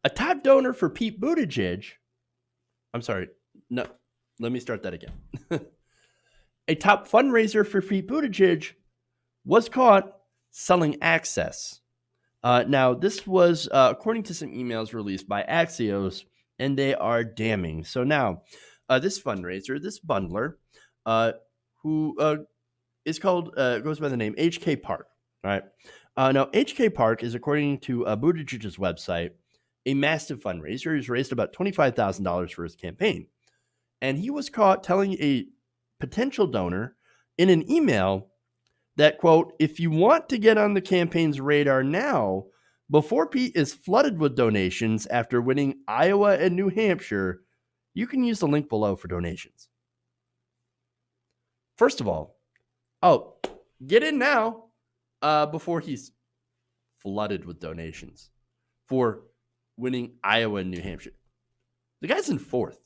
A top donor for Pete Buttigieg. I'm sorry. No, let me start that again. A top fundraiser for Pete Buttigieg was caught selling access. Now, this was according to some emails released by Axios, and they are damning. So now, this fundraiser, this bundler, who is called goes by the name HK Park. All right. Now, HK Park is, according to Buttigieg's website, a massive fundraiser. He's raised about $25,000 for his campaign, and he was caught telling a potential donor in an email that, quote, if you want to get on the campaign's radar now, before Pete is flooded with donations after winning Iowa and New Hampshire, you can use the link below for donations. First of all, get in now before he's flooded with donations for winning Iowa and New Hampshire. The guy's in fourth.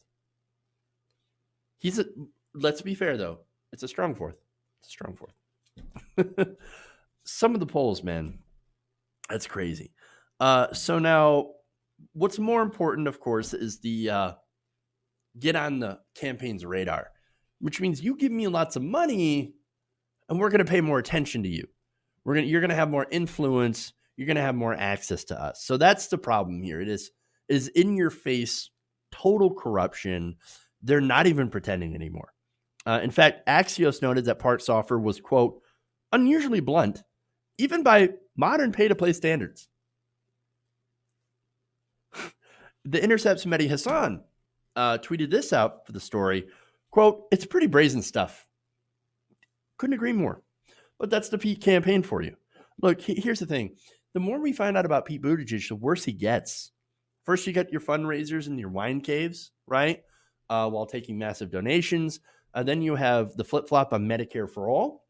Let's be fair, though. It's a strong fourth. It's a strong fourth. Some of the polls, man, that's crazy. So now, what's more important, of course, is the get on the campaign's radar, which means you give me lots of money, and we're going to pay more attention to you. You're going to have more influence. You're going to have more access to us. So that's the problem here. It is in your face, total corruption. They're not even pretending anymore. In fact, Axios noted that Park's offer was, quote, unusually blunt, even by modern pay-to-play standards. The Intercept's Mehdi Hassan tweeted this out for the story, quote, it's pretty brazen stuff. Couldn't agree more. But that's the Pete campaign for you. Look, here's the thing. The more we find out about Pete Buttigieg, the worse he gets. First, you get your fundraisers and your wine caves, right? While taking massive donations. Then you have the flip-flop on Medicare for All,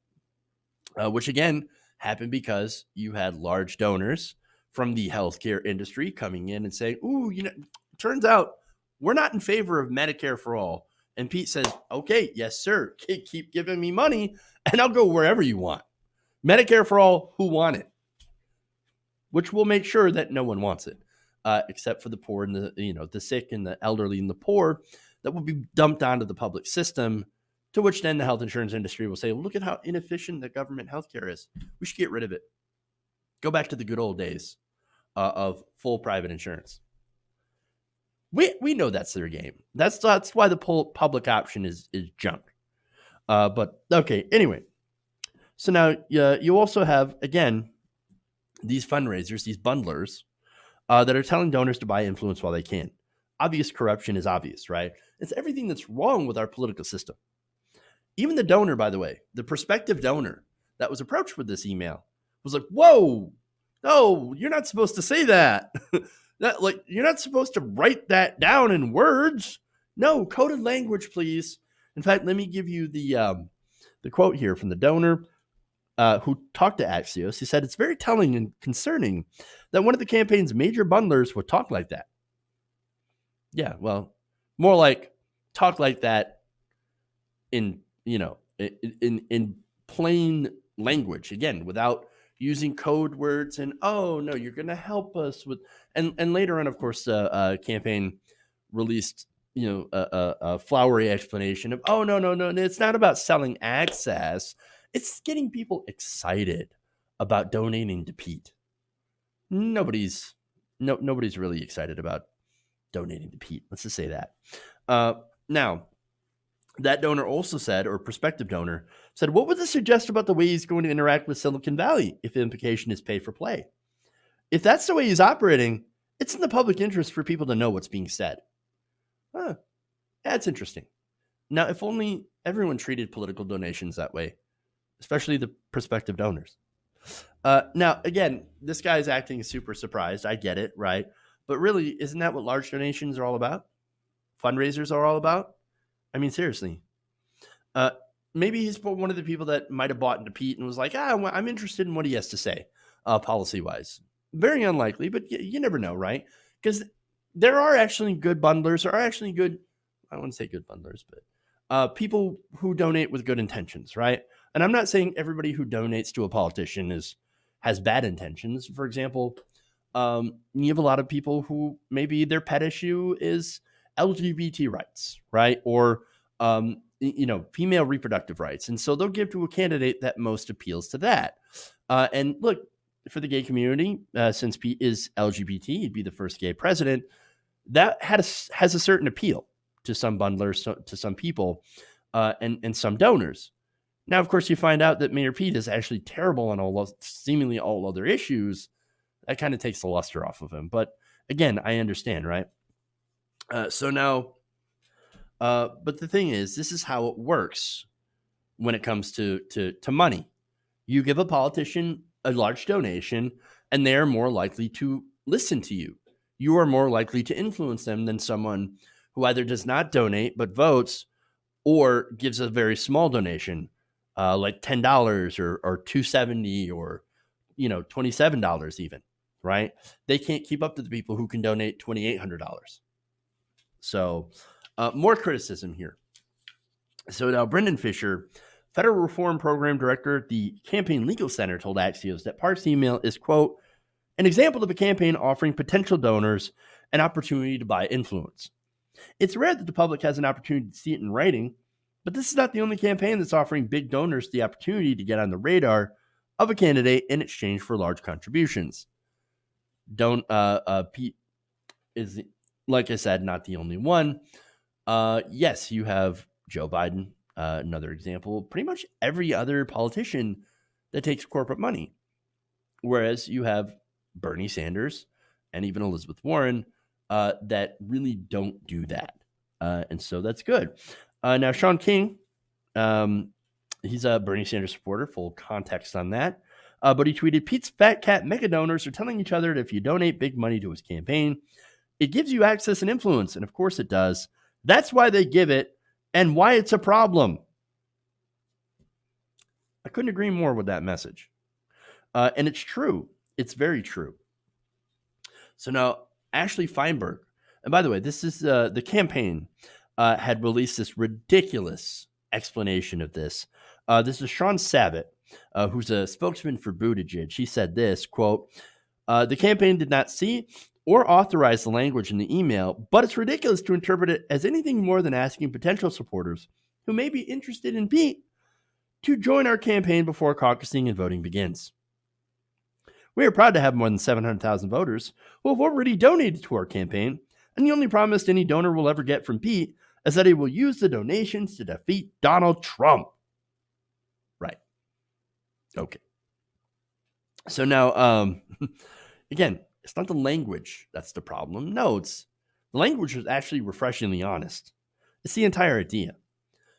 which, again, happened because you had large donors from the healthcare industry coming in and saying, ooh, turns out we're not in favor of Medicare for All. And Pete says, okay, yes, sir. Keep giving me money, and I'll go wherever you want. Medicare for All, who want it? Which will make sure that no one wants it, except for the poor and the sick and the elderly and the poor, that will be dumped onto the public system, to which then the health insurance industry will say, look at how inefficient the government healthcare is. We should get rid of it. Go back to the good old days of full private insurance. We know that's their game. That's why the public option is junk. But okay, anyway. So now you also have, again, these fundraisers, these bundlers that are telling donors to buy influence while they can. Obvious corruption is obvious, right? It's everything that's wrong with our political system. Even the donor, by the way, the prospective donor that was approached with this email was like, whoa, no, you're not supposed to say that. You're not supposed to write that down in words. No, coded language, please. In fact, let me give you the quote here from the donor who talked to Axios. He said, it's very telling and concerning that one of the campaign's major bundlers would talk like that. Yeah, well, more like talk like that in plain language, again, without using code words and, oh, no, you're going to help us with. And later on, of course, the campaign released, a flowery explanation of, oh, no, it's not about selling access. It's getting people excited about donating to Pete. Nobody's really excited about donating to Pete. Let's just say that. Now, that donor also said, or prospective donor said, what would this suggest about the way he's going to interact with Silicon Valley if the implication is pay for play? If that's the way he's operating, it's in the public interest for people to know what's being said. That's interesting. Now, if only everyone treated political donations that way, especially the prospective donors. Now, again, this guy is acting super surprised. I get it, right? But really, isn't that what large donations are all about? Fundraisers are all about? I mean, seriously. Maybe he's one of the people that might have bought into Pete and was like, I'm interested in what he has to say, policy-wise. Very unlikely, but you never know, right? Because there are actually good bundlers. There are actually good, I wouldn't say good bundlers, but people who donate with good intentions, right? And I'm not saying everybody who donates to a politician has bad intentions. For example, You have a lot of people who maybe their pet issue is LGBT rights, right? Or, female reproductive rights. And so they'll give to a candidate that most appeals to that. And look, for the gay community, since Pete is LGBT, he'd be the first gay president. That has a certain appeal to some bundlers, to some people, and some donors. Now, of course, you find out that Mayor Pete is actually terrible on seemingly all other issues. That kind of takes the luster off of him. But again, I understand, right? So now, but the thing is, this is how it works when it comes to money. You give a politician a large donation, and they are more likely to listen to you. You are more likely to influence them than someone who either does not donate but votes, or gives a very small donation, like $10 or $2.70 or $27 even. Right? They can't keep up to the people who can donate $2,800. So more criticism here. So now Brendan Fisher, Federal Reform Program Director at the Campaign Legal Center, told Axios that Park's email is, quote, an example of a campaign offering potential donors an opportunity to buy influence. It's rare that the public has an opportunity to see it in writing, but this is not the only campaign that's offering big donors the opportunity to get on the radar of a candidate in exchange for large contributions. Pete is, like I said, not the only one. Yes, you have Joe Biden, another example. Pretty much every other politician that takes corporate money. Whereas you have Bernie Sanders and even Elizabeth Warren that really don't do that. And so that's good. Now, Sean King, he's a Bernie Sanders supporter, full context on that. But he tweeted, Pete's fat cat mega donors are telling each other that if you donate big money to his campaign, it gives you access and influence. And of course it does. That's why they give it and why it's a problem. I couldn't agree more with that message. And it's true. It's very true. So now Ashley Feinberg, and by the way, this is the campaign had released this ridiculous explanation of this. This is Sean Savitt, who's a spokesman for Buttigieg. He said this, quote, the campaign did not see or authorize the language in the email, but it's ridiculous to interpret it as anything more than asking potential supporters who may be interested in Pete to join our campaign before caucusing and voting begins. We are proud to have more than 700,000 voters who have already donated to our campaign, and the only promise any donor will ever get from Pete is that he will use the donations to defeat Donald Trump. Right. Okay. So now, again, it's not the language that's the problem. No, the language is actually refreshingly honest. It's the entire idea.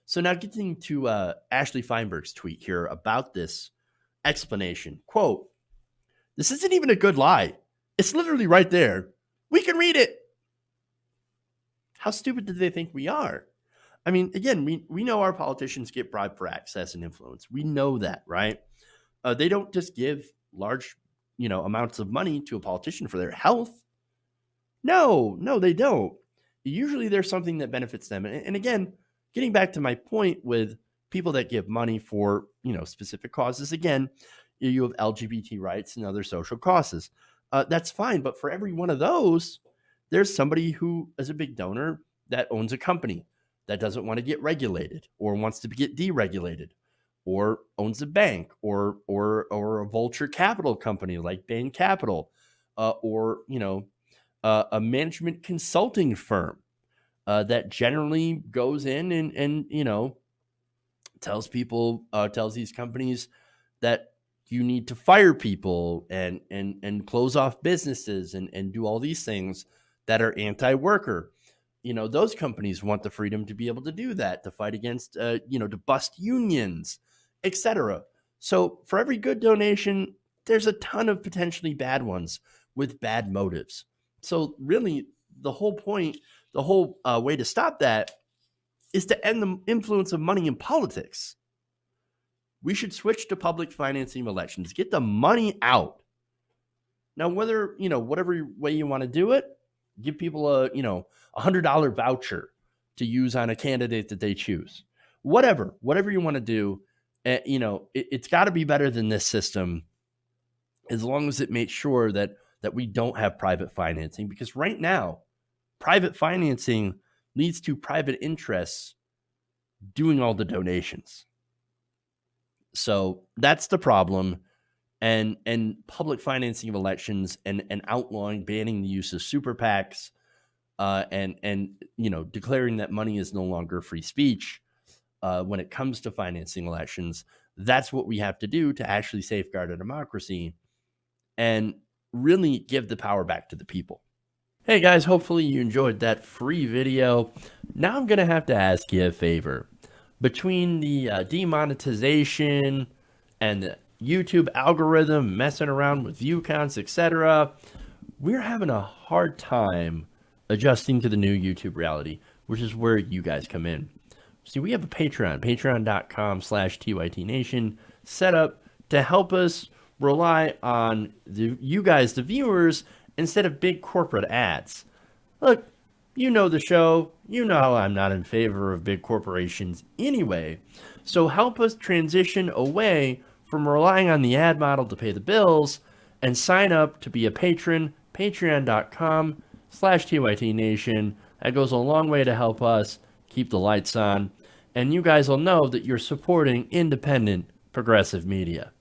So now getting to Ashley Feinberg's tweet here about this explanation. Quote, this isn't even a good lie. It's literally right there. We can read it. How stupid do they think we are? I mean, again, we know our politicians get bribed for access and influence. We know that, right? They don't just give large, amounts of money to a politician for their health. No, they don't. Usually there's something that benefits them. And again, getting back to my point with people that give money for, specific causes, again, you have LGBT rights and other social causes. That's fine. But for every one of those, there's somebody who is a big donor that owns a company that doesn't want to get regulated or wants to get deregulated, or owns a bank or a vulture capital company like Bain Capital, or a management consulting firm that generally goes in and tells these companies that you need to fire people and close off businesses and do all these things that are anti-worker. Those companies want the freedom to be able to do that, to fight against, to bust unions, etc. So for every good donation, there's a ton of potentially bad ones with bad motives. So really, the whole point, the whole way to stop that is to end the influence of money in politics. We should switch to public financing of elections, get the money out. Now, whether, whatever way you want to do it, give people a $100 voucher to use on a candidate that they choose. Whatever you want to do, it's got to be better than this system, as long as it makes sure that that we don't have private financing, because right now, private financing leads to private interests doing all the donations. So that's the problem. And public financing of elections and outlawing, banning the use of super PACs, and declaring that money is no longer free speech when it comes to financing elections. That's what we have to do to actually safeguard our democracy and really give the power back to the people. Hey guys, hopefully you enjoyed that free video. Now I'm going to have to ask you a favor. Between the demonetization and the YouTube algorithm messing around with view counts, etc., we're having a hard time adjusting to the new YouTube reality, which is where you guys come in. See, we have a patreon.com/TYTNation set up to help us rely on you guys, the viewers, instead of big corporate ads. Look, you know the show. You know I'm not in favor of big corporations anyway. So help us transition away from relying on the ad model to pay the bills and sign up to be a patron, patreon.com/TYTNation. That goes a long way to help us keep the lights on. And you guys will know that you're supporting independent, progressive media.